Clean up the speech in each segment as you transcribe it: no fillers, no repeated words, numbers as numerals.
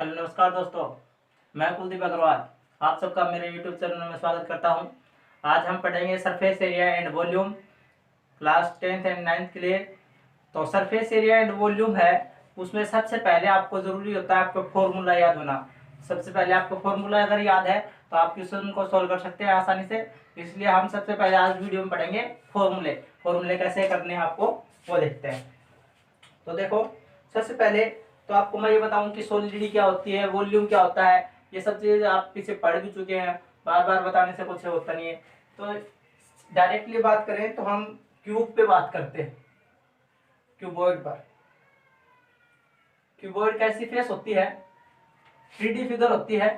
Hello नमस्कार दोस्तों, मैं कुलदीप अग्रवाल आप सबका मेरे यूट्यूब चैनल में स्वागत करता हूं। आज हम पढ़ेंगे surface area and volume class 10th and 9th के लिए। तो सरफेस एरिया एंड वॉल्यूम है, उसमें सबसे पहले आपको ज़रूरी होता है आपको फॉर्मूला याद होना। सबसे पहले आपको फॉर्मूला अगर याद है तो आप क्वेश्चन को सॉल्व कर सकते हैं आसानी से। इसलिए हम सबसे पहले आज वीडियो में पढ़ेंगे फॉर्मूले कैसे करने हैं आपको वो देखते हैं। तो देखो, सबसे पहले तो आपको मैं ये बताऊं कि सॉलिडिटी क्या होती है, वॉल्यूम क्या होता है। ये सब चीज़ आप पीछे पढ़ भी चुके हैं, बार बार बताने से कुछ होता नहीं है। तो डायरेक्टली बात करें तो हम क्यूब पे बात करते हैं, क्यूबॉइड पर। क्यूबॉइड कैसी फेस होती है, 3D फिगर होती है।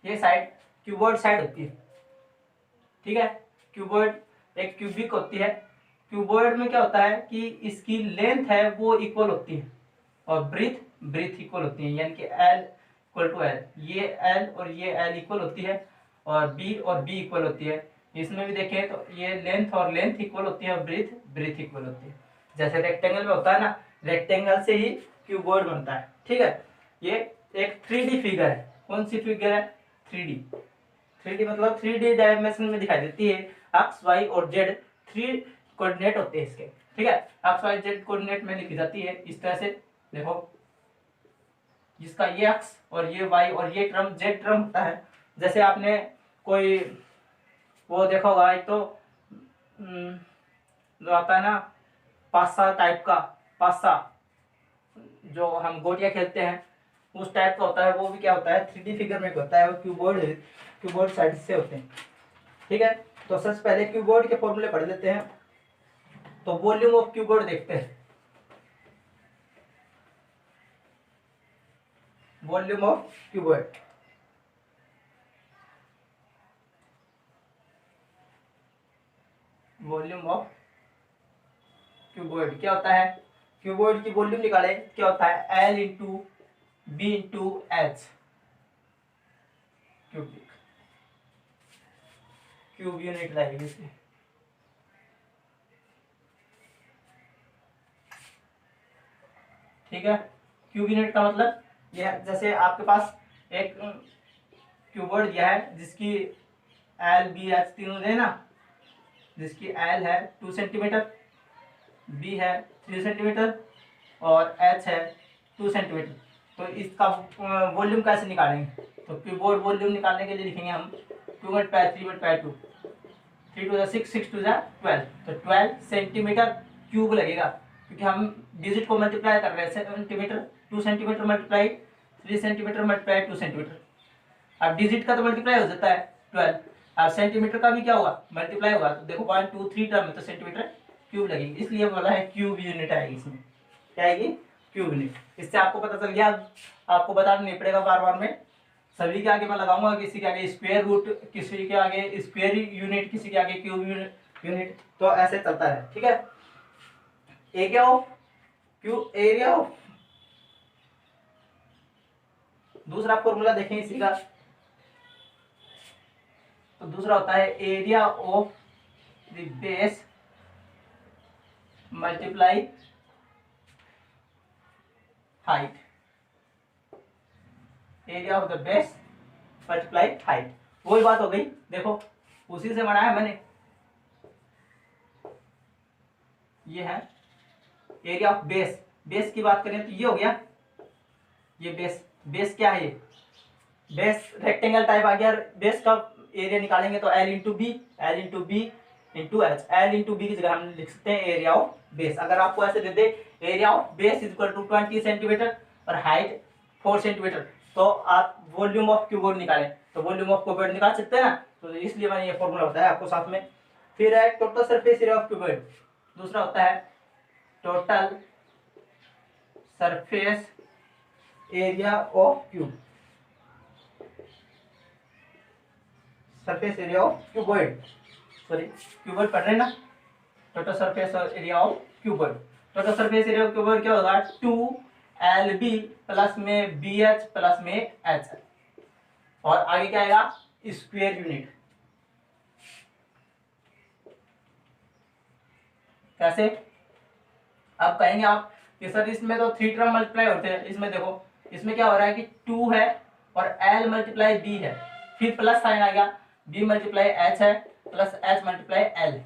ये साइड क्यूबॉइड साइड होती है, ठीक है। क्यूबॉइड एक क्यूबिक होती है। क्यूबॉइड में क्या होता है कि इसकी लेंथ है वो इक्वल होती है और ब्रीथ इक्वल होती है, यानी कि एल इक्वल टू एल। ये एल और ये एल इक्वल होती है और बी इक्वल होती है। इसमें भी देखें तो ये लेंथ और लेंथ इक्वल होती है और ब्रीथ इक्वल होती है। जैसे रेक्टेंगल में होता है ना, रेक्टेंगल से ही क्यूबॉइड बनता है, ठीक है। ये एक 3D फिगर है। कौन सी फिगर है? 3D। 3D मतलब 3D डायमेंशन में दिखाई देती है। एक्स वाई और जेड 3 कोऑर्डिनेट होते हैं इसके, ठीक है। एक्स वाई जेड कोऑर्डिनेट में लिखी जाती है इस तरह से। देखो, जिसका ये एक्स और ये वाई और ये टर्म जेड टर्म होता है। जैसे आपने कोई वो देखा होगा, एक तो जो आता है ना पासा टाइप का, पासा जो हम गोटियां खेलते हैं उस टाइप का होता है। वो भी क्या होता है, 3D फिगर में होता है। वो क्यूबोर्ड साइड से होते हैं, ठीक है। तो सबसे पहले क्यूबोर्ड के फॉर्मूले पढ़ लेते हैं। तो वॉल्यूम ऑफ क्यूबोर्ड देखते हैं। Volume of cuboid, volume of cuboid क्या होता है? क्यूबोर्ड की वॉल्यूम निकाले, क्या होता है? L into B into H, cubic, cube unit लगेगी इसमें, ठीक है। क्यूब यूनिट का मतलब यह, जैसे आपके पास एक क्यूबोर्ड दिया है जिसकी एल बी एच तीनों है ना, जिसकी एल है 2 सेंटीमीटर, बी है 3 सेंटीमीटर और एच है 2 सेंटीमीटर। तो इसका वॉल्यूम कैसे निकालेंगे? तो क्यूबोर्ड वॉल्यूम निकालने के लिए लिखेंगे हम 2/3/2, 3 टू 6, 6 टू 12। तो 12 सेंटीमीटर क्यूब लगेगा, क्योंकि हम डिजिट को मल्टीप्लाई कर रहे हैं। Centimetre 2 centimetre multiply 3 centimetre multiply 2 centimetre. अब डिजिट का तो मल्टीप्लाई हो जाता है 12, अब सेंटीमीटर का भी क्या होगा? मल्टीप्लाई होगा। तो देखो 1 2 3 टर्म में तो सेंटीमीटर क्यूब लगेगी, इसलिए बोला है क्यूब यूनिट आएगी इसमें। क्या आएगी? Cube unit. इससे आपको पता चल गया, आपको बताना नहीं पड़ेगा बार बार में। सभी के आगे मैं लगाऊंगा, किसी के आगे स्क्वायर रूट, किसी के आगे स्क्वायर यूनिट, किसी के आगे क्यूब यूनिट, तो ऐसे चलता है, ठीक है। Area of cube, area of, दूसरा फॉर्मूला देखें इसी का। तो दूसरा होता है area of the base multiply height, area of the base multiply height. वही बात हो गई, देखो उसी से बनाया मैंने। ये है एरिया ऑफ बेस। बेस की बात करें तो ये हो गया, ये बेस क्या है? ये बेस रेक्टेंगल टाइप आ गया। बेस का एरिया निकालेंगे तो L into B into H. L into B की जगह हम लिख सकते हैं एरिया ऑफ बेस। अगर आपको ऐसे दे दे area of base is equal to 20 centimetre और हाइट 4 सेंटीमीटर, तो आप वॉल्यूम ऑफ क्यूबोर्ड निकालें तो वॉल्यूम ऑफ क्यूबोर्ड निकाल सकते हैं ना। तो इसलिए मैंने ये फॉर्मूला बताया आपको साथ में। फिर है total surface area of cuboid. दूसरा होता है total surface area of cube, surface area of cuboid, sorry cuboid पढ़ रहे हैं ना। Total surface area of cuboid, total surface area of cuboid क्या होगा? 2LB प्लस में BH प्लस में एच, और आगे क्या आएगा? Square unit. कैसे? आप कहेंगे आप कि सर इसमें तो 3 टर्म मल्टीप्लाई होते हैं, इसमें देखो इसमें क्या हो रहा है कि 2 है और एल मल्टीप्लाई बी है, फिर प्लस साइन आ गया, बी मल्टीप्लाई एच है प्लस एच मल्टीप्लाई एल।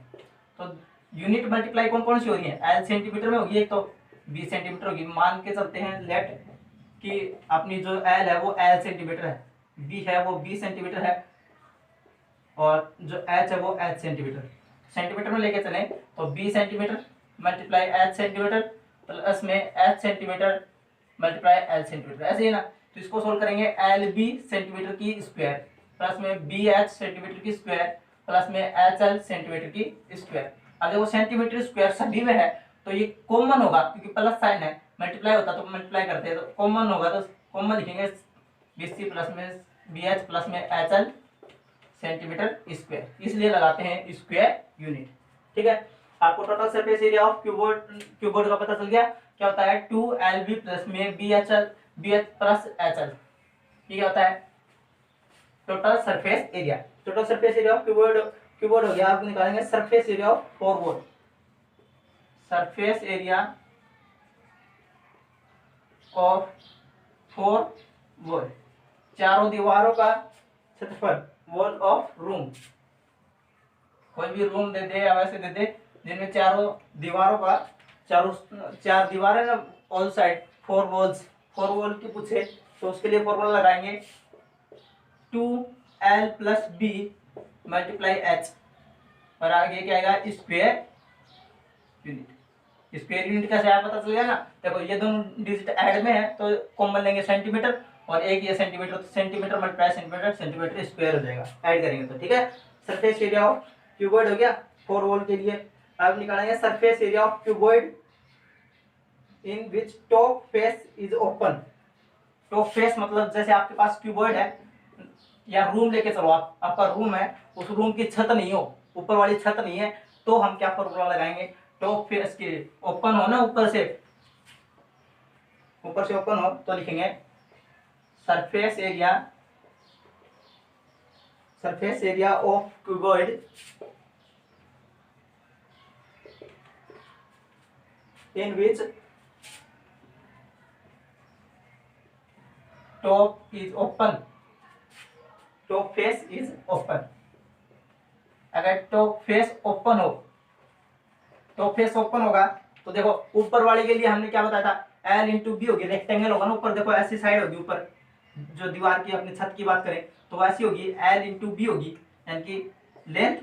तो यूनिट मल्टीप्लाई कौन कौन सी हो रही है? एल सेंटीमीटर में होगी एक, तो बी सेंटीमीटर होगी। मान के चलते हैं लेट कि अपनी जो एल है वो एल सेंटीमीटर है, बी है वो बी सेंटीमीटर है, और जो एच है वो एच सेंटीमीटर। सेंटीमीटर में लेके चले तो B centimetre multiply H centimetre plus में H centimetre multiply L centimetre, ऐसे ही ना। तो इसको सोल्व करेंगे, एल बी सेंटीमीटर की स्क्वायर प्लस में बी एच सेंटीमीटर की स्क्वायर प्लस में एच एल सेंटीमीटर की स्क्वायर। अगर वो सेंटीमीटर स्क्वायर सभी में है तो ये कॉमन होगा, क्योंकि प्लस साइन है, मल्टीप्लाई होता तो मल्टीप्लाई करते हैं, तो कॉमन होगा तो कॉमन लिखेंगे बी सी प्लस में बी एच प्लस में एच एल सेंटीमीटर स्क्वायर, इसलिए लगाते हैं स्क्वायर यूनिट। ठीक है, आपको total surface area of cuboid का पता चल गया। क्या होता है? 2LB प्लस में BH प्लस HL, ये क्या होता है? Total surface area. Total surface area of cuboid हो गया। आप निकालेंगे surface area of four board. Surface area of four board, चारों दीवारों का क्षेत्रफल, वॉल ऑफ रूम। कोई भी रूम दे दे या वैसे दे दे जिनमें चारों दीवारों का, चार दीवारें ना ऑल साइड, 4 वॉल्स, 4 वॉल की पूछे तो उसके लिए फॉर्मूला लगाएंगे 2L plus B multiply H, और आगे क्या आएगा? Square unit. स्क्वायर यूनिट कैसे आया पता चल गया ना। देखो ये दोनों डिजिट ऐड में है तो कॉमन लेंगे सेंटीमीटर, और एक ये सेंटीमीटर, तो centimetre multiply centimetre, centimetre square हो जाएगा ऐड करेंगे तो। ठीक है, सरफेस एरिया ऑफ क्यूबॉइड हो गया 4 वॉल के लिए। अब निकालेंगे surface area of cuboid in which top face is open. Top face मतलब जैसे आपके पास क्यूबॉइड है या रूम लेके चलो, आपका रूम है, उस रूम की छत नहीं हो, ऊपर वाली छत नहीं है, तो हम क्या फॉर्मूला लगाएंगे? टॉप फेस के ओपन हो ना, ऊपर से ओपन हो तो लिखेंगे surface area of cuboid in which top is open, top face is open। अगर टॉप फेस ओपन हो, टॉप फेस ओपन होगा तो देखो ऊपर वाले के लिए हमने क्या बताया था? L इंटू बी होगी, रेक्टेंगल होगा ना ऊपर, देखो ऐसी साइड होगी ऊपर, जो दीवार की अपनी छत की बात करें तो वैसी होगी, L इंटू बी होगी, यानी कि लेंथ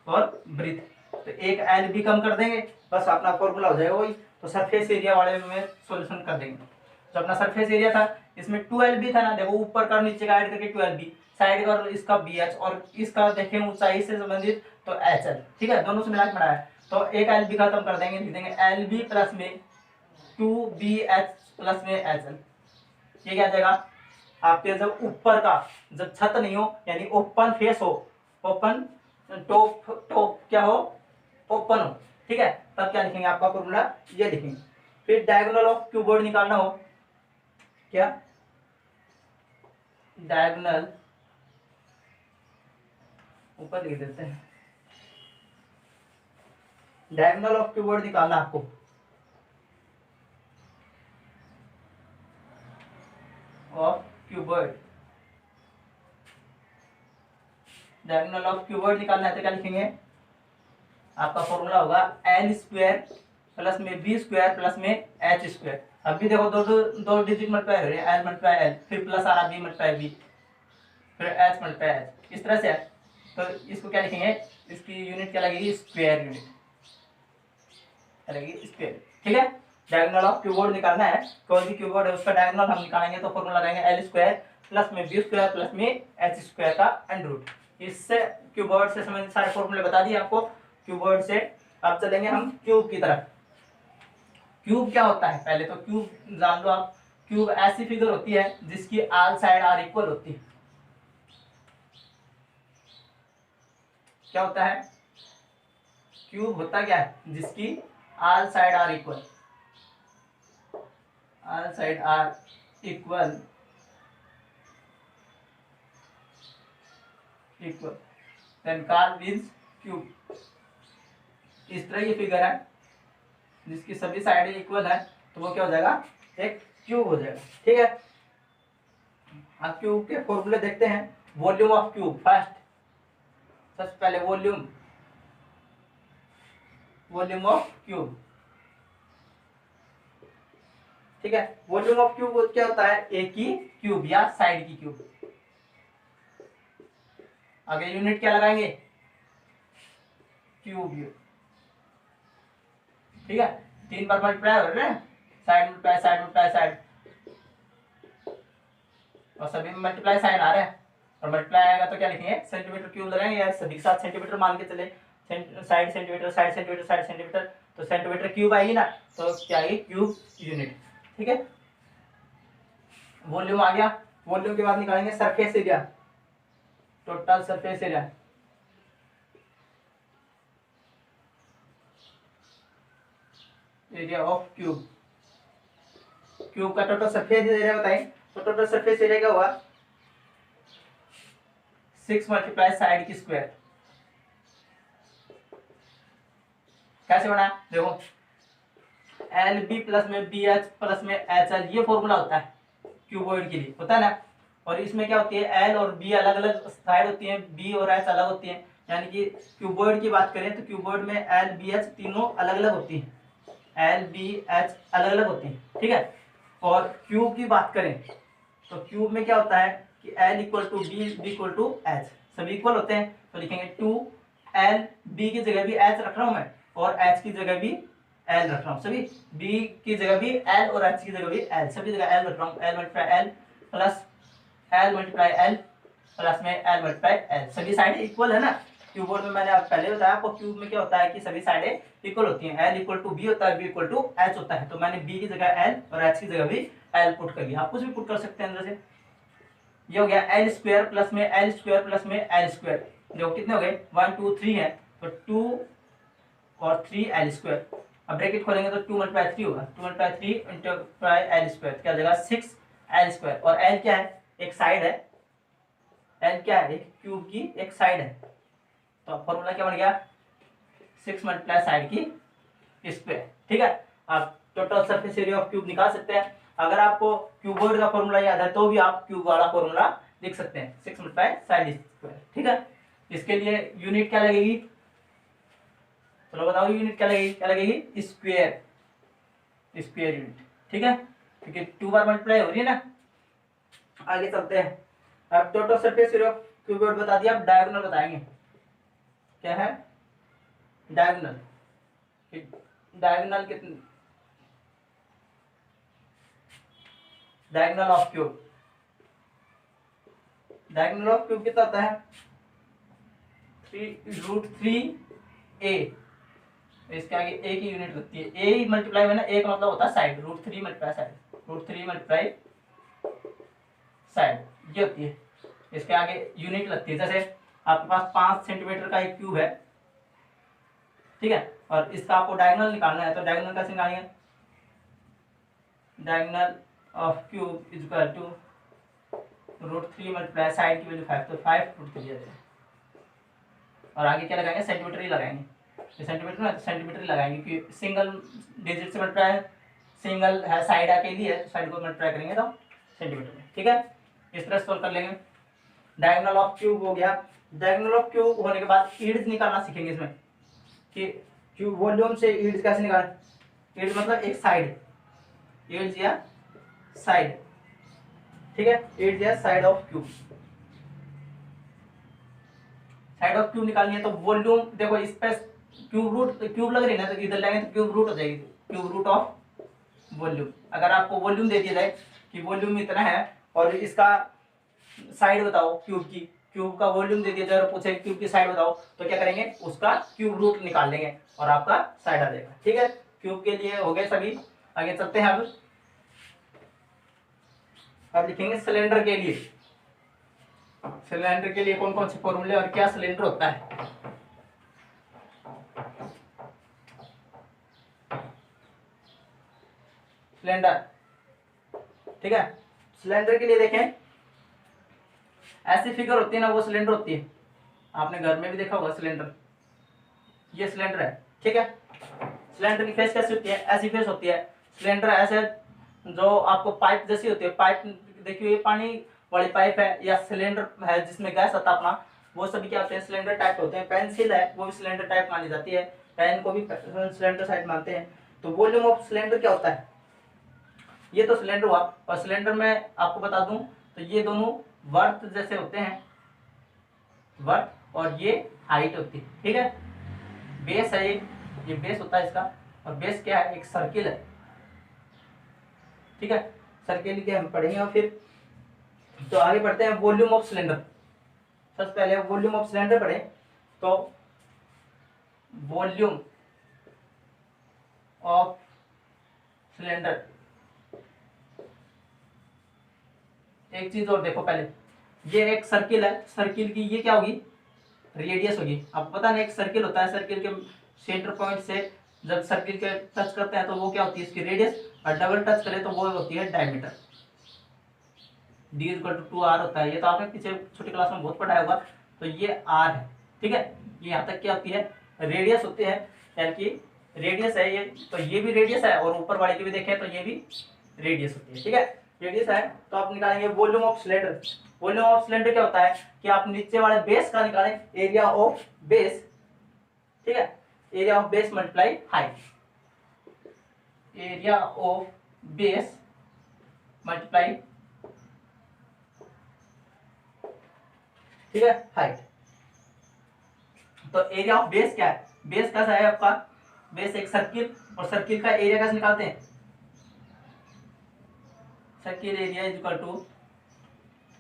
और ब्रीथ। तो एक L बी कम कर देंगे, बस अपना फॉर्मूला हो जाएगा वही। तो सरफेस एरिया वाले में सॉल्यूशन कर देंगे। तो अपना सरफेस एरिया था, इसमें 12b था ना, देखो ऊपर का नीचे का ऐड करके 12b, साइड का और इसका bh, और इसका देखें ऊंचाई से संबंधित तो hl। ठीक है, दोनों से मिला के बनाया है। तो एक lb खत्म कर देंगे, लिख देंगे lb प्लस में 2bh प्लस में hl। ये क्या जाएगा? आपके जब ऊपर का, जब छत नहीं हो यानी ओपन फेस हो, ओपन टॉप क्या हो? ओपन हो। ठीक है, तब क्या लिखेंगे? आपका फॉर्मूला ये लिखेंगे। फिर डायगोनल ऑफ क्यूबॉइड निकालना हो, क्या? डायगोनल ऊपर लिख देते हैं, डायगोनल ऑफ क्यूबॉइड निकालना आपको। Of cuboid, diagonal of cuboid निकालना है तो क्या लिखेंगे? आपका फॉर्मूला होगा एल स्क्वायर प्लस में बी स्क्वायर प्लस में एच स्क्वायर। अभी देखो दो डिजिट मल्टीप्लाई हो रहे हैं, एल मल्टीप्लाई एल, फिर प्लस आ रहा बी मल्टीप्लाई बी, फिर एच मल्टीप्लाई एच, इस तरह से है। तो इसको क्या लिखेंगे? इसकी यूनिट क्या लगेगी? स्क्वायर यूनिट लगेगी, स्क्वायर। ठीक है, डायगोनल ऑफ क्यूबॉइड निकालना है, कोई भी क्यूबॉइड है उसका डायगोनल हम निकालेंगे तो फॉर्मूला लगाएंगे एल स्क्वायर प्लस में बी स्क्वायर प्लस में एच स्क्वायर का अंडर रूट। इससे क्यूबॉइड से संबंधित सारे फॉर्मूले बता दिए आपको क्यूबॉइड से। अब चलेंगे हम क्यूब की तरफ। क्यूब क्या होता है? पहले तो क्यूब जान लो आप। क्यूब ऐसी फिगर होती है जिसकी ऑल साइड आर इक्वल होती है। क्या होता है? क्यूब होता क्या है? जिसकी all side are equal, all side are equal, then called means cube. इस तरह ये फिगर है, जिसकी सभी साइडें इक्वल है, तो वो क्या हो जाएगा, एक क्यूब हो जाएगा। ठीक है, अब क्यूब के फॉर्मूले देखते हैं। वॉल्यूम ऑफ क्यूब, फर्स्ट सबसे पहले वॉल्यूम ऑफ क्यूब। ठीक है, वॉल्यूम ऑफ क्यूब क्या होता है, ए की क्यूब या साइड की क्यूब। आगे यूनिट क्या लगाएंगे, क्यूब। ठीक है, 3 बार मल्टीप्लाई हो रहे हैं, side multiply side multiply side, और सभी में मल्टीप्लाई साइन आ रहा है, और मल्टीप्लाई आएगा तो क्या लिखेंगे, सेंटीमीटर क्यूब लगाएंगे, या सभी के साथ सेंटीमीटर मान के चले, side centimetre side centimetre side centimetre, तो सेंटीमीटर क्यूब आएगी ना, तो क्या आएगी, क्यूब यूनिट। ठीक है, वॉल्यूम आ गया। वॉल्यूम के बाद निकालेंगे surface area, total surface area. Area of cube, cube का टोटल सरफेस एरिया बताएं, तो टोटल सरफेस एरिया क्या हुआ, 6 मल्टीप्लाई साइड की स्क्वायर। कैसे बना, देखो एल बी प्लस में बी एच प्लस में एच एल, ये फॉर्मूला होता है क्यूबॉइड के लिए, होता है ना। और इसमें क्या होती है, एल और बी अलग अलग साइड होती है, बी और एच अलग होती है, यानी कि क्यूबॉइड की बात करें तो क्यूबॉइड में एल बी एच तीनों अलग अलग होती है, एल बी एच अलग अलग होती है। ठीक है, और क्यूब की बात करें तो क्यूब में क्या होता है कि L equal to B, B equal to H, सभी इक्वल होते हैं, तो लिखेंगे 2 एल, बी की जगह भी एच रख रहा हूं मैं, और एच की जगह भी एल रख रहा हूँ, सभी बी की जगह भी एल और एच की जगह भी एल, सभी जगह एल रख रहा हूँ, L multiply L plus L multiply L plus में एल मल्टीप्लाई एल, सभी साइडें इक्वल है ना। क्यूबोर्ड में मैंने आप पहले बताया आपको, क्यूब में क्या होता है कि सभी साइडें इक्वल होती हैं, एल इक्वल टू बी होता है, बी इक्वल टू एच होता है, तो मैंने बी की जगह एल और एच की जगह भी एल पुट कर लिया, आप कुछ भी पुट कर सकते हैं अंदर से। ये हो गया एल स्क्वायर प्लस में एल स्क्वायर प्लस में एल स्क्वायर, जो कितने हो गए 1 2 3 है, तो 2 और 3 एल स्क्वायर। अब ब्रैकेट खोलेंगे तो 2 मल्टीप्लाई 3 होगा, 2 मल्टीप्लाई 3 इंटरप्लाई एल स्क्वायर, क्या हो जाएगा 6 एल स्क्वायर, और एल क्या है, एक साइड है, एल क्या है, एक क्यूब की एक साइड है, तो फॉर्मूला क्या बन गया, 6 मल्टीप्लाई साइड की स्क्वायर। ठीक है, आप total surface area of cube निकाल सकते हैं। अगर आपको क्यूबॉइड का फॉर्मूला याद है तो भी आप क्यूब वाला फॉर्मूला लिख सकते हैं, 6 मल्टीप्लाई साइड स्क्वायर। ठीक है, इसके लिए यूनिट क्या लगेगी, चलो बताओ यूनिट क्या लगेगी, क्या लगेगी, स्क्वायर, स्क्वायर यूनिट। ठीक है, क्योंकि 2 बार मल्टीप्लाई हो रही है ना। आगे चलते हैं, अब total surface area of cuboid बता दिया, अब डायगोनल बताएंगे। क्या है डायगोनल, डायगोनल कितने, diagonal of cube, diagonal of cube कितना होता है 3√3a, इसके आगे ए की यूनिट लगती है, ए मल्टीप्लाई में ना, ए का मतलब होता है side, √3 multiply side, √3 multiply side ये होती है, इसके आगे यूनिट लगती है। जैसे आपके पास 5 सेंटीमीटर का एक क्यूब है, ठीक है, और इसका आपको डायगोनल निकालना है, तो डायगोनल कैसे निकालेंगे, diagonal of cube is equal to √3 multiply side की वैल्यू 5, तो 5√3 आ जाएगा, और आगे क्या लगाएंगे, सेंटीमीटर ही लगाएंगे, सेंटीमीटर ना, तो सेंटीमीटर ही लगाएंगे, क्योंकि सिंगल डिजिट से मल्टीप्लाई, सिंगल है साइड के लिए, साइड को मल्टीप्लाई करेंगे तो सेंटीमीटर में। ठीक है, इस तरह सोल्व कर लेंगे। डायगोनल ऑफ क्यूब हो गया। डायगोनल ऑफ क्यूब होने के बाद ईड्स निकालना सीखेंगे इसमें, कि क्यूब वॉल्यूम से ईड्स कैसे निकालें, ईड्स मतलब एक साइड, ईड्स या साइड। ठीक है, ईड्स या side of cube, side of cube निकालनी है तो वॉल्यूम देखो, इस पे क्यूब रूट, क्यूब लग रही है ना, तो इधर लेंगे तो क्यूब रूट हो जाएगी, क्यूब रूट ऑफ वॉल्यूम। अगर आपको वॉल्यूम दे दिया जाए कि वॉल्यूम इतना है और इसका साइड बताओ क्यूब की, क्यूब का वॉल्यूम दे दिया जाए और पूछे क्यूब की साइड बताओ, तो क्या करेंगे, उसका क्यूब रूट निकाल लेंगे और आपका साइड आ जाएगा। ठीक है, क्यूब के लिए हो गए सभी। आगे चलते हैं, अब लिखेंगे सिलेंडर के लिए। सिलेंडर के लिए कौन कौन से फॉर्मूले और क्या सिलेंडर होता है। सिलेंडर, ठीक है, सिलेंडर के लिए देखें, ऐसी फिगर होती है ना, वो सिलेंडर होती है, आपने घर में भी देखा होगा सिलेंडर, ये सिलेंडर है। ठीक है, सिलेंडर की फेस कैसी होती है, ऐसी फेस होती है। सिलेंडर ऐसे जो आपको पाइप जैसी होती है, पाइप देखिए ये पानी वाली पाइप है या सिलेंडर है जिसमें गैस आता अपना, वो सभी क्या होते हैं, सिलेंडर टाइप होते हैं। पेंसिल है वो भी सिलेंडर टाइप मानी जाती है, पेन को भी सिलेंडर टाइप मानते हैं। तो वॉल्यूम ऑफ सिलेंडर क्या होता है, ये तो सिलेंडर हुआ। और सिलेंडर में आपको बता दूं तो ये दोनों वर्थ जैसे होते हैं, वर्थ, और ये हाइट होती है, ठीक है। बेस है ये बेस होता है इसका, और बेस क्या है, एक सर्किल है, ठीक है। सर्किल के हम पढ़ेंगे। और फिर तो आगे बढ़ते हैं वॉल्यूम ऑफ सिलेंडर। सबसे पहले वॉल्यूम ऑफ सिलेंडर पढ़े तो वॉल्यूम ऑफ सिलेंडर, एक चीज और देखो पहले, ये एक सर्किल है, सर्किल की ये क्या होगी, रेडियस होगी। आपको पता नहीं एक सर्किल होता है, सर्किल के सेंटर पॉइंट से जब सर्किल के टच करते हैं तो वो क्या होती है, इसकी रेडियस, और डबल टच करें तो वो होती है diameter. D equal to 2r होता है, ये तो आपने पीछे छोटी क्लास में बहुत पढ़ाया होगा। तो ये r है, ठीक है। ये यहाँ तक क्या होती है, रेडियस होती है, यानी कि रेडियस है ये, तो ये भी रेडियस है, और ऊपर वाले की भी देखें तो ये भी रेडियस होती है, ठीक है। रेडियस है तो आप निकालेंगे volume of cylinder. Volume of cylinder क्या होता है कि आप नीचे वाले बेस का निकालें, एरिया ऑफ बेस, ठीक है। Area of base multiply height, area of base multiply, ठीक है, हाइट। तो एरिया ऑफ बेस क्या है, बेस कैसा है आपका, बेस एक सर्किल, और सर्किल का एरिया कैसे निकालते हैं, circle area is equal to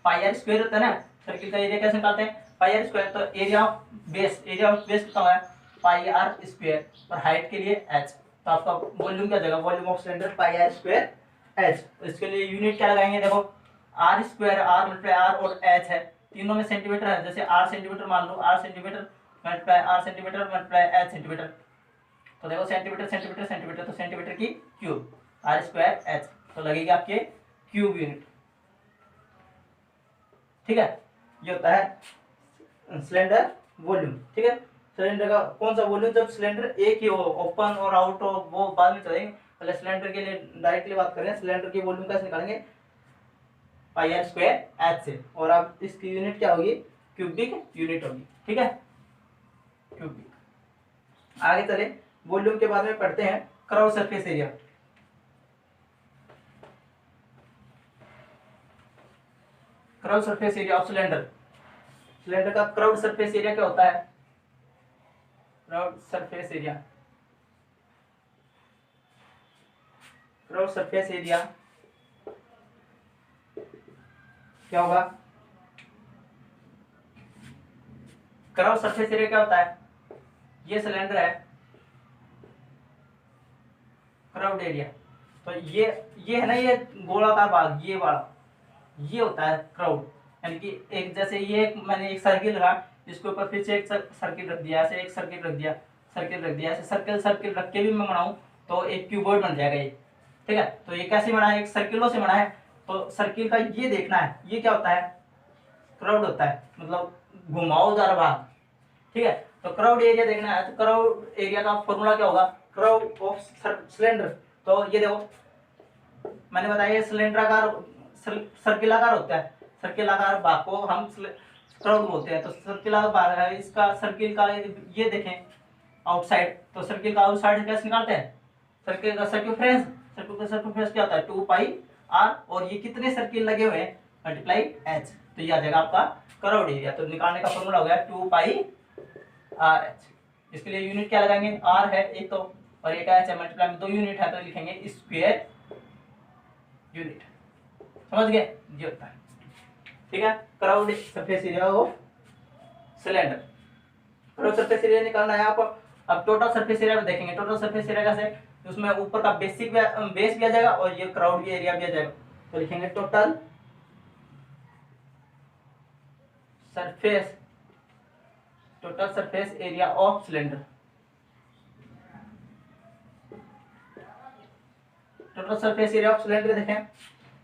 pi are square होता है ना। सर्किल का एरिया कैसे निकालते हैं, पाई आर स्क्वायर। तो एरिया ऑफ बेस कितना हुआ है, पाई आर स्क्वायर, और हाइट के लिए एच। तो आपका वॉल्यूम क्या जाएगा, volume of cylinder pi are square H. तो इसके लिए यूनिट क्या लगाएंगे, देखो r square, r multiply r, और एच है, तीनों में सेंटीमीटर है। जैसे आर सेंटीमीटर मान लो, R centimetre multiply R centimetre multiply H centimetre. तो देखो सेंटीमीटर सेंटीमीटर सेंटीमीटर, तो सेंटीमीटर की क्यूब, आर स्क्वायर एच, तो लगेगी आपके क्यूब यूनिट, ठीक है। ये होता है सिलेंडर वॉल्यूम, ठीक है। सिलेंडर का कौन सा वॉल्यूम, जब सिलेंडर एक ही हो, ओपन और आउट हो, वो बाद में चलेंगे। पहले सिलेंडर के लिए डायरेक्टली बात करें, सिलेंडर की वॉल्यूम कैसे निकालेंगे, पाई आर स्क्वायर एच से, और अब इसकी यूनिट क्या होगी, क्यूबिक यूनिट होगी, ठीक है, क्यूबिक। आगे चले, वॉल्यूम के बाद में पढ़ते हैं curve surface area. Curve surface area of cylinder, cylinder का कर्व सरफेस एरिया क्या होता है, curve surface area, curve surface area क्या होगा, कर्व सरफेस एरिया क्या होता है, ये सिलेंडर है, कर्व्ड एरिया। तो ये है ना, ये गोलाकार भाग, ये वाला, ये होता है क्राउड। यानी कि एक जैसे ये मैंने एक सर्किल रखा, इसके ऊपर फिर से एक सर्किल रख दिया, ऐसे एक सर्किल रख दिया, सर्किल रख दिया, ऐसे सर्किल रख के भी मैं बनाऊं तो एक क्यूबॉइड बन जाएगा ये, ठीक है। तो ये कैसे बना है, एक सर्किलों से बना है। तो सर्किल का ये देखना है, ये क्या होता है, क्राउड होता है, मतलब घुमावदार भाग, ठीक है। तो क्राउड एरिया देखना है, तो क्राउड एरिया का फॉर्मूला क्या होगा, क्राउड ऑफ सिलेंडर। तो ये देखो मैंने बताया सिलेंडराकार सर्किलाकार होता है, सर्किलाकार भाग को हम क्राउड बोलते हैं। तो सर्किलाकार भाग है इसका, सर्किल का ये देखें आउटसाइड, तो सर्किल का आउटसाइड कैसे निकालते हैं, सर्किल का सर्कमफ्रेंस, सर्किल का सर्कमफ्रेंस क्या होता है, 2 पाई आर, और ये कितने सर्किल लगे हुए हैं, मल्टीप्लाई एच। तो ये आ जाएगा आपका क्राउड एरिया। तो निकालने का फॉर्मूला हो गया 2 पाई आर एच। इसके लिए यूनिट क्या लगाएंगे, आर है एक तो, और एक एच है, मल्टीप्लाई में 2 यूनिट है तो लिखेंगे स्क्वायर यूनिट, समझ गए, ये होता है, ठीक है। Crowd surface area of cylinder, crowd surface area निकालना है आपको। अब टोटल सरफेस एरिया में देखेंगे, टोटल सरफेस एरिया कैसे, उसमें ऊपर का बेसिक बेस भी आ जाएगा और ये क्राउड भी एरिया भी आ जाएगा। तो लिखेंगे total surface area of cylinder, total surface area of cylinder देखें।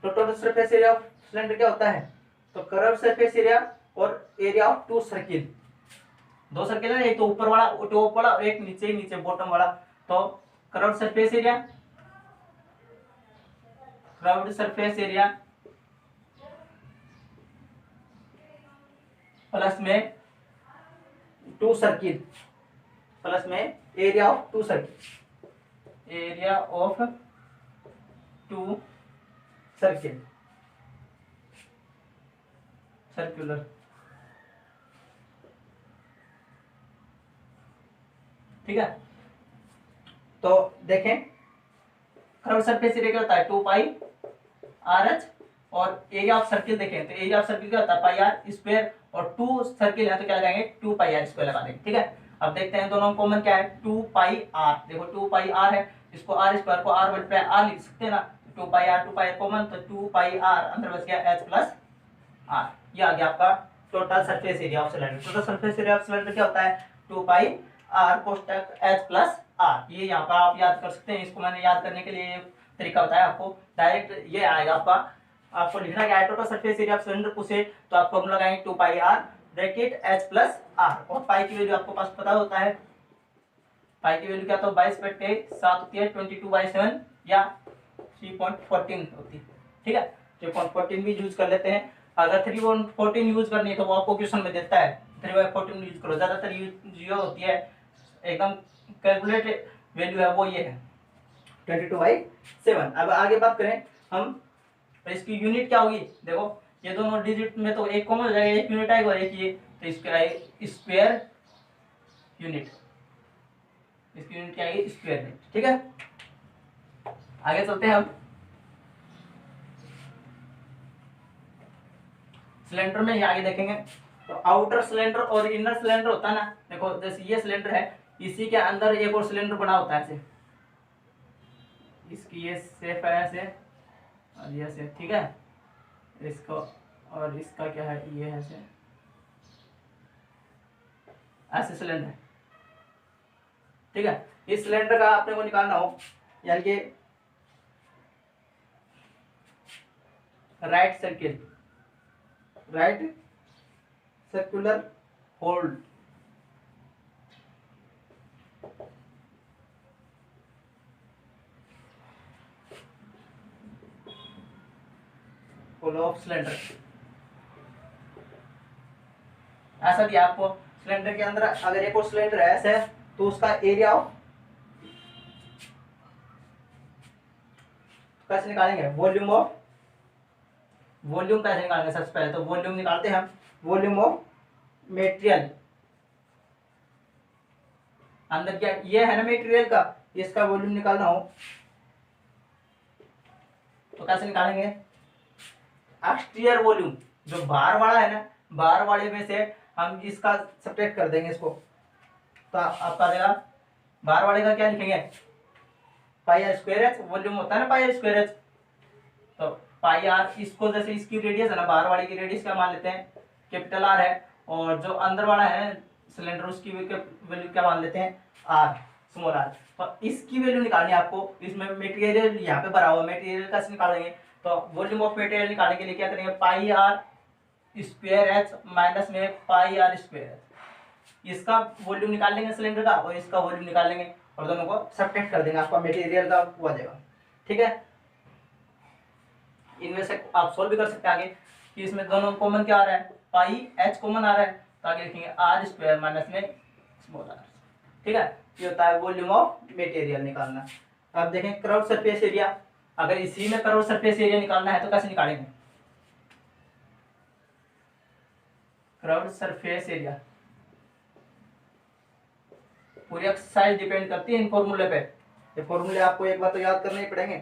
तो total surface area of cylinder क्या होता है, तो कर्व सरफेस एरिया और एरिया ऑफ 2 सर्किल, 2 सर्किल है, एक तो ऊपर वाला टॉप वाला और एक नीचे बॉटम वाला। तो curved surface area, curved surface area plus में टू सर्किल, प्लस में area of two circle, area of two circle, circular. ठीक है, तो देखें कर्व्ड सरफेस एरिया क्या होता है, 2 पाई आर एच, और एरिया ऑफ सर्किल देखें तो एरिया ऑफ सर्किल क्या होता है, पाई आर स्क्वायर, और 2 सर्किल है तो क्या लगाएंगे, 2 पाई आर स्क्वायर लगा देंगे। ठीक है, अब देखते हैं दोनों कॉमन क्या है, 2 पाई आर, देखो 2 पाई आर है, इसको आर स्क्वायर को आर मल्टीप्लाई आर लिख सकते हैं ना, 2 पाई आर कॉमन, तो 2 पाई आर अंदर बच गया एच प्लस आर, ये आ गया आपका total surface area of cylinder. Total surface area of cylinder क्या होता है, 2 pi are कोष्टक H plus R, ये यहाँ पर आप याद कर सकते हैं। इसको मैंने याद करने के लिए तरीका बताया आपको, डायरेक्ट ये आएगा आपका, आपको लिखना क्या है, total surface area of cylinder पूछे तो आप फॉर्मूला लगाएंगे 2 pi R bracket H plus R, और पाई की वैल्यू आपको पास पता होता है, पाई की वैल्यू क्या तो 22/7 होती है, 22/7 या 3.14 होती है। ठीक है, 3.14 भी यूज कर लेते हैं, अगर 3.14 यूज करनी है तो वो आपको क्वेश्चन में देता है 3/14 यूज करो, ज्यादातर यूज होती है, एकदम कैलकुलेट वैल्यू है वो ये है 22/7। अब आगे बात करें हम, तो इसकी यूनिट क्या होगी, देखो ये दोनों डिजिट में तो एक कॉमन हो जाएगा, एक यूनिट आएगा और एक ये, तो इसका स्क्वायर यूनिट, इसकी यूनिट क्या आएगी, स्क्वायर यूनिट। ठीक है, आगे चलते हैं हम, सिलेंडर में आगे देखेंगे तो आउटर सिलेंडर और इनर सिलेंडर होता है ना, देखो जैसे ये सिलेंडर है, इसी के अंदर एक और सिलेंडर बना होता है ऐसे, इसकी ये शेप है ऐसे और ये शेप। ठीक है, इसको और इसका क्या है, ये है ऐसे, ऐसे सिलेंडर। ठीक है, इस सिलेंडर का अपने को निकालना हो, यानी कि right circle, right circular hold, whole of cylinder, ऐसा दिया आपको। सिलेंडर के अंदर अगर एक और सिलेंडर है ऐसे, तो उसका एरिया ऑफ कैसे निकालेंगे, वॉल्यूम ऑफ, वॉल्यूम कैसे निकालेंगे, सबसे पहले तो वॉल्यूम निकालते हैं हम, वॉल्यूम ऑफ मेटेरियल, अंदर क्या ये है ना मेटेरियल का, इसका वॉल्यूम निकालना हो तो कैसे निकालेंगे, एक्सटीरियर वॉल्यूम, जो बाहर वाला है ना, बाहर वाले में से हम इसका सब्ट्रैक्ट कर देंगे इसको, तो आपका देगा बाहर वाले का क्या लिखेंगे, पाई आर स्क्वायर एच, वॉल्यूम होता है ना पाई आर स्क्वायर एच, तो पाई आर, इसको जैसे इसकी रेडियस है ना, बाहर वाले की रेडियस क्या मान लेते हैं, कैपिटल आर है, और जो अंदर वाला है सिलेंडर उसकी वैल्यू क्या मान लेते हैं, आर, स्मॉल आर। तो इसकी वैल्यू निकालनी है आपको, इसमें मटेरियल यहाँ पे भरा हुआ, मटेरियल कैसे निकालेंगे, तो वॉल्यूम ऑफ मटेरियल निकालने के लिए क्या करेंगे, पाई आर स्क्वायर एच माइनस में पाई आर स्क्वायर एच, इसका वॉल्यूम निकाल लेंगे सिलेंडर का और इसका वॉल्यूम निकाल लेंगे और दोनों को सब्ट्रैक्ट कर देंगे, आपका मटेरियल का हुआ जाएगा। ठीक है, इनमें से आप सोल्व भी कर सकते हैं आगे कि इसमें दोनों कॉमन क्या आ रहा है, पाई एच कॉमन आ रहा है, तो आगे लिखेंगे आर स्क्वायर माइनस में स्मॉल आर। ठीक है, ये होता है वॉल्यूम ऑफ मटेरियल निकालना। अब देखें कर्व्ड सरफेस एरिया, अगर इसी में कर्व्ड सरफेस एरिया निकालना है तो कैसे निकालेंगे, कर्व्ड सरफेस एरिया, पूरी एक्सरसाइज डिपेंड करती है इन फॉर्मूले पे, ये फॉर्मूले आपको एक बार तो याद करने ही पड़ेंगे।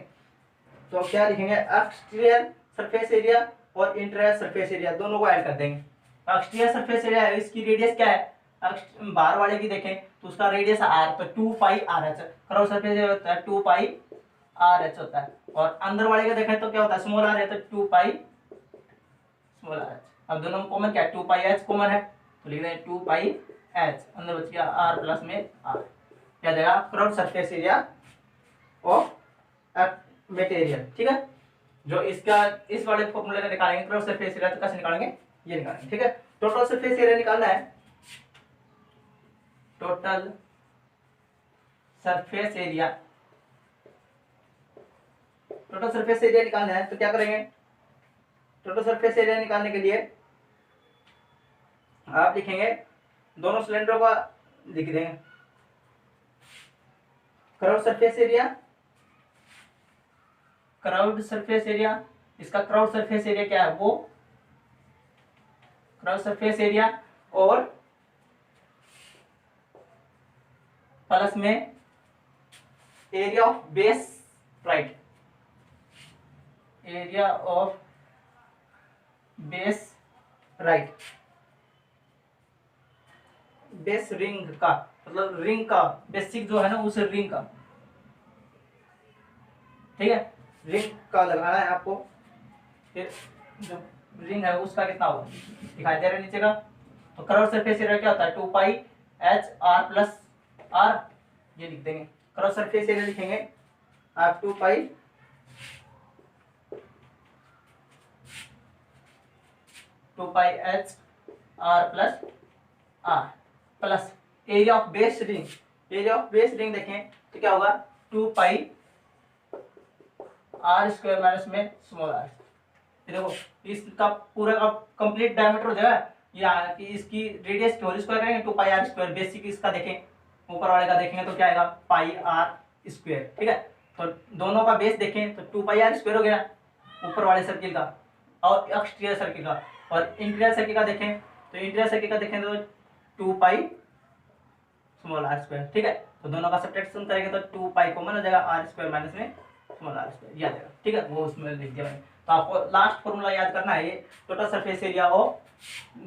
तो क्या लिखेंगे, एक्सटीरियर सरफेस एरिया और इंटीरियर सरफेस एरिया दोनों को ऐड कर देंगे। एक्सटीरियर सरफेस एरिया है, इसकी रेडियस क्या है, बाहर वाले की देखें तो उसका रेडियस आर, तो 2 pi R H, curved surface area होता है 2 पाई आर एच होता है, और अंदर वाले का देखें तो क्या होता है, स्मॉल आर है तो 2 पाई स्मॉल आर एच। अब दोनों में कॉमन क्या है, 2 पाई एच कॉमन है, तो लिख दें 2 पाई एच, अंदर बच गया आर प्लस में आर, क्या देगा curved surface area of material. ठीक है, जो इसका इस वाले फॉर्मूले का निकालेंगे कर्व्ड सरफेस एरिया, तो कैसे निकालेंगे, ये निकालेंगे। ठीक है, टोटल सरफेस एरिया निकालना है, total surface area total surface area निकालना है तो क्या करेंगे, टोटल सरफेस एरिया निकालने के लिए आप लिखेंगे, दोनों सिलेंडरों का लिख देंगे crowd surface area, crowd surface area, इसका क्राउड सरफेस एरिया क्या है, वो क्राउड सरफेस एरिया और प्लस में area of base, right, area of base, right, base ring का मतलब रिंग का बेसिक जो है ना उस रिंग का, ठीक है, रिंग का लगाना है आपको। फिर जो रिंग है उसका कितना होगा दिखाई दे रहा है नीचे का। तो कर्व सरफेस एरिया क्या होता है, 2 pi H R plus R, ये लिख देंगे। कर्व सरफेस एरिया लिखेंगे आप 2 pi H R plus R plus area of base ring, area of base ring देखें तो क्या होगा 2 पाई आर स्क्वायर माइनस में स्मॉल आर। देखो इसका पूरा का कंप्लीट डायमीटर हो जाएगा, या कि इसकी रेडियस की होल स्क्वायर करेंगे 2 पाई आर स्क्वायर, बेसिक इसका देखें ऊपर वाले का देखेंगे तो क्या आएगा पाई आर स्क्वायर, ठीक है। तो दोनों का बेस देखें तो 2 पाई आर स्क्वायर हो गया ऊपर वाले सर्किल का और एक्सटीरियर सर्किल का, और इंटीरियर सर्किल का देखें तो इंटीरियर सर्किल का देखें तो 2 पाई स्मॉल आर स्क्वायर, ठीक है। तो दोनों का सब्ट्रैक्शन करेंगे तो 2 पाई कॉमन हो जाएगा, आर स्क्वायर माइनस में स्मॉल आर स्क्वायर याद आएगा, ठीक है, वो उसमें लिख दिया मैंने। तो आपको लास्ट फॉर्मूला याद करना है, ये total surface area of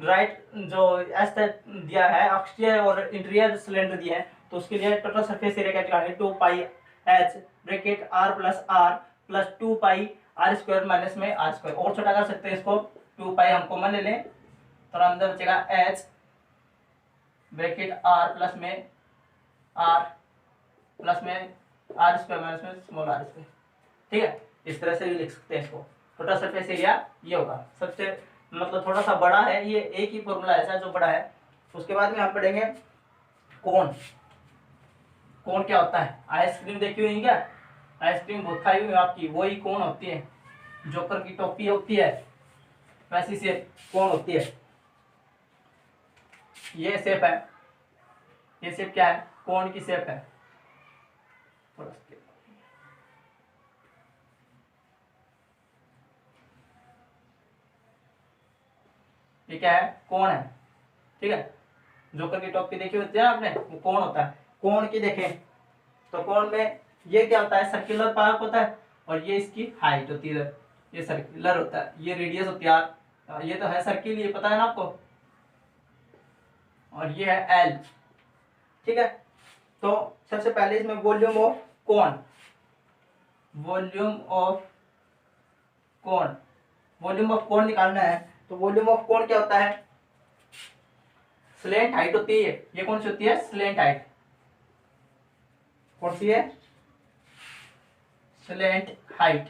right जो एस दिया है एक्सटीरियर और इंटीरियर सिलेंडर दिया है, तो उसके लिए टोटल सरफेस एरिया क्या निकालेंगे 2 pi H bracket R plus 2 pi are square minus में आर स्क्वायर, और छोटा कर सकते हैं इसको, 2 पाई हम कॉमन ले लें तो अंदर बचेगा एच ब्रैकेट आर प्लस में आर स्क्वायर माइनस में स्मॉल आर स्क्वायर, ठीक है। इस तरह से भी लिख सकते हैं इसको। टोटल सरफेस एरिया ये होगा, सबसे मतलब थोड़ा सा बड़ा है, ये एक ही फॉर्मूला ऐसा जो बड़ा है। उसके बाद में हम पढ़ेंगे कोण। कोण क्या होता है, आइसक्रीम देखी हुई है क्या, आइसक्रीम बहुत खाई हुई है आपकी, वही कोण होती है, जोकर की टोपी होती है वैसी शेप कोण होती है। ये शेप है, ये शेप क्या है, कोण की शेप है। थोड़ा ये क्या है, कोण है, ठीक है। जोकर की टोपी देखी होती है आपने, वो कोण होता है। कोण की देखें तो कोण में ये क्या होता है, सर्कुलर पार्ट होता है, और ये इसकी हाइट होती है, ये सर्कुलर होता है, ये रेडियस होती है, ये तो है सर्किल, ये पता है ना आपको, और ये है एल, ठीक है। तो सबसे पहले इसमें वॉल्यूम ऑफ कोण, वॉल्यूम ऑफ कोण निकालना है। तो वॉल्यूम ऑफ कोण क्या होता है, स्लेंट हाइट होती है, ये कौन सी होती है, स्लेंट हाइट, कौन सी है, स्लेंट हाइट,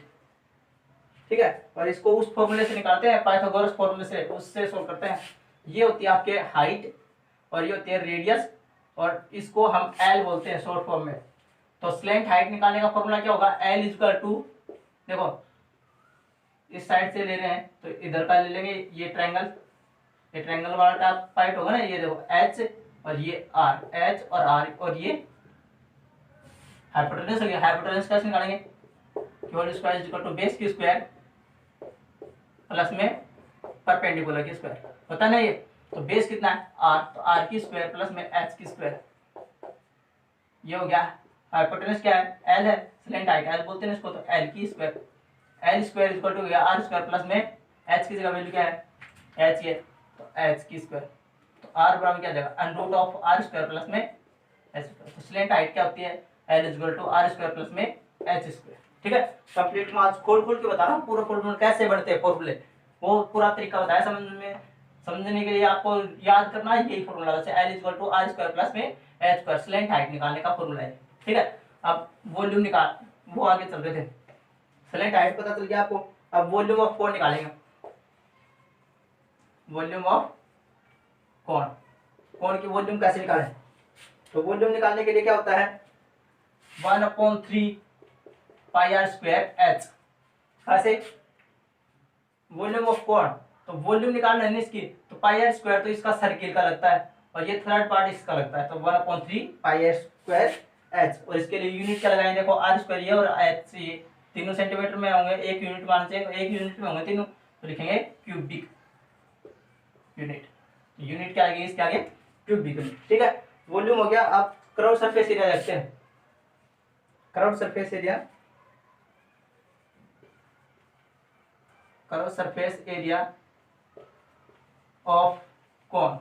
ठीक है। और इसको उस फॉर्मूले से निकालते हैं, पाइथागोरस फॉर्मूले से, उससे सोल्व करते हैं। ये होती है आपके हाइट और ये होती है रेडियस, और इसको हम एल बोलते हैं शॉर्ट फॉर्म में। तो स्लेंट हाइट निकालने का फॉर्मूला क्या होगा, एल इक्वल टू, देखो इस साइड से ले रहे हैं तो इधर का ले लेंगे, ये ट्रायंगल वाला टाइप पार्ट होगा ना, ये देखो एच और ये आर, एच और आर, और ये हाइपोटेनस हो गया। हाइपोटेनस कैसे निकालेंगे, whole square equal to base की स्क्वायर प्लस में परपेंडिकुलर की स्क्वायर होता है ना ये। तो बेस कितना है आर, तो आर की स्क्वायर प्लस में एच की स्क्वायर, ये हो गया। हाइपोटेनस क्या है, एल है, स्लेंट हाइट एल बोलते हैं इसको, तो एल की square, L square equal to गया आर स्क्वायर प्लस में एच की जगह वैल्यू क्या है, एच ये, तो एच की स्क्वायर, तो आर बराबर क्या जाएगा under root of r square plus में एच स्क्वायर। तो स्लेंट हाइट क्या होती है, L equal to r square plus में एच स्क्वायर, ठीक है। कंप्लीट मैं आज खोल के बता रहा हूँ पूरा फॉर्मूला कैसे बनते हैं फॉर्मूले, वो पूरा तरीका बताया समझने के लिए। आपको याद करना है यही फॉर्मूला, जैसे L equal to r square plus में एच स्क्वायर, स्लेंट हाइट निकालने का फॉर्मूला है, ठीक है। अब वॉल्यूम निकाल, वो आगे चल रहे थे, स्लेंट हाइट पता चल गया आपको। अब वॉल्यूम ऑफ कोण निकालेंगे, वॉल्यूम ऑफ कोण की वॉल्यूम कैसे निकालें, तो वॉल्यूम निकालने के लिए क्या होता है 1/3 पाई आर स्क्वायर एच, ऐसे वॉल्यूम ऑफ कोण, तो वॉल्यूम निकालना है ना इसकी, तो पाई आर स्क्वायर तो इसका सर्किल का लगता है और ये थर्ड पार्ट इसका लगता है, तो 1/3 पाई आर स्क्वायर एच। और इसके लिए यूनिट क्या लगाएंगे, देखो आर स्क्वायर ये और एच ये तीनों सेंटीमीटर में होंगे, एक यूनिट मान से एक यूनिट में होंगे तीनों, तो लिखेंगे क्यूबिक यूनिट। यूनिट क्या आएगी इसके आगे, क्यूबिक यूनिट। ठीक है, वॉल्यूम हो गया। आप कर्व सरफेस एरिया देखते हैं, curve surface area, curve surface area of cone,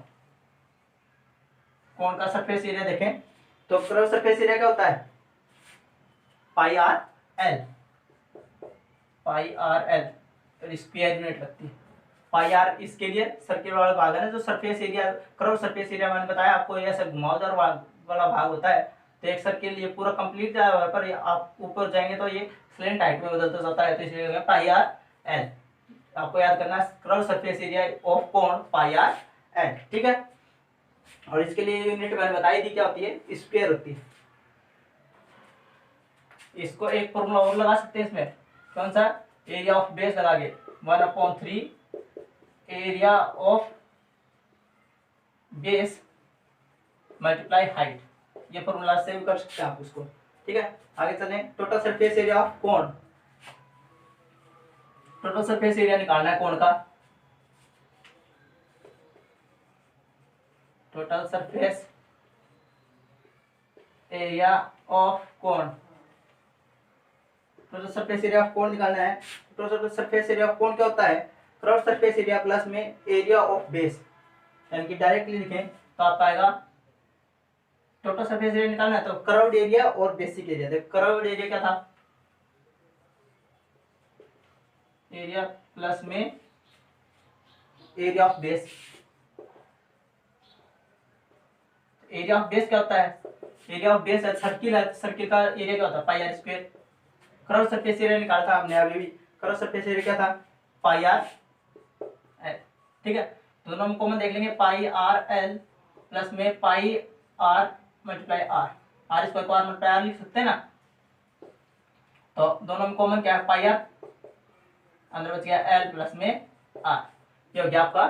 cone का सरफेस एरिया देखें तो कर्व सरफेस एरिया क्या होता है, पाई आर एल, पाई आर एल स्क्वायर यूनिट लगती है। पाई आर इसके लिए सर्किल वाला भाग है ना, जो surface area curve surface area मैंने बताया आपको, ये ऐसा घुमावदार वाला भाग होता है। तो एक सर्किल ये पूरा कंप्लीट जाए पर आप ऊपर जाएंगे तो ये स्लेंट हाइट में बदलता जाता है, तो इसलिए पाई आर एल। आपको याद करना है curve surface area of cone pi R L. ठीक है, और इसके लिए यूनिट मैंने बताई थी क्या होती है, स्क्वायर होती है। इसको एक फॉर्मूला और लगा सकते हैं इसमें, कौन सा, एरिया ऑफ बेस लगा के 1/3 area of base multiply height, ये फॉर्मूला से भी कर सकते हैं आप उसको। ठीक है, आगे चलें। Total surface area of cone, total surface area निकालना है कोन का, total surface area of cone, total surface area of कोन निकालना है। टोटल सरफेस एरिया ऑफ कोन क्या होता है, कर्व सरफेस एरिया प्लस में एरिया ऑफ बेस, यानी कि डायरेक्टली लिखें तो आपका आएगा टोटल सरफेस एरिया निकालना है तो कर्व्ड एरिया और बेसिक एरिया। देखो कर्व्ड एरिया क्या था, एरिया प्लस में area of base. Area of base क्या होता है, एरिया ऑफ बेस सर्किल है, सर्किल का एरिया क्या होता है, pi are square. Curve surface area निकाला था हमने अभी भी, कर्व सरफेस एरिया क्या था, पाई आर एल। ठीक है, दोनों में कॉमन देख लेंगे, पाई आर एल प्लस में pi R multiply R, R square को आर मल्टीप्लाई आर लिख सकते हैं ना, तो दोनों में कॉमन क्या है, पाई आर, अंदर बच गया एल प्लस में आर, ये हो गया आपका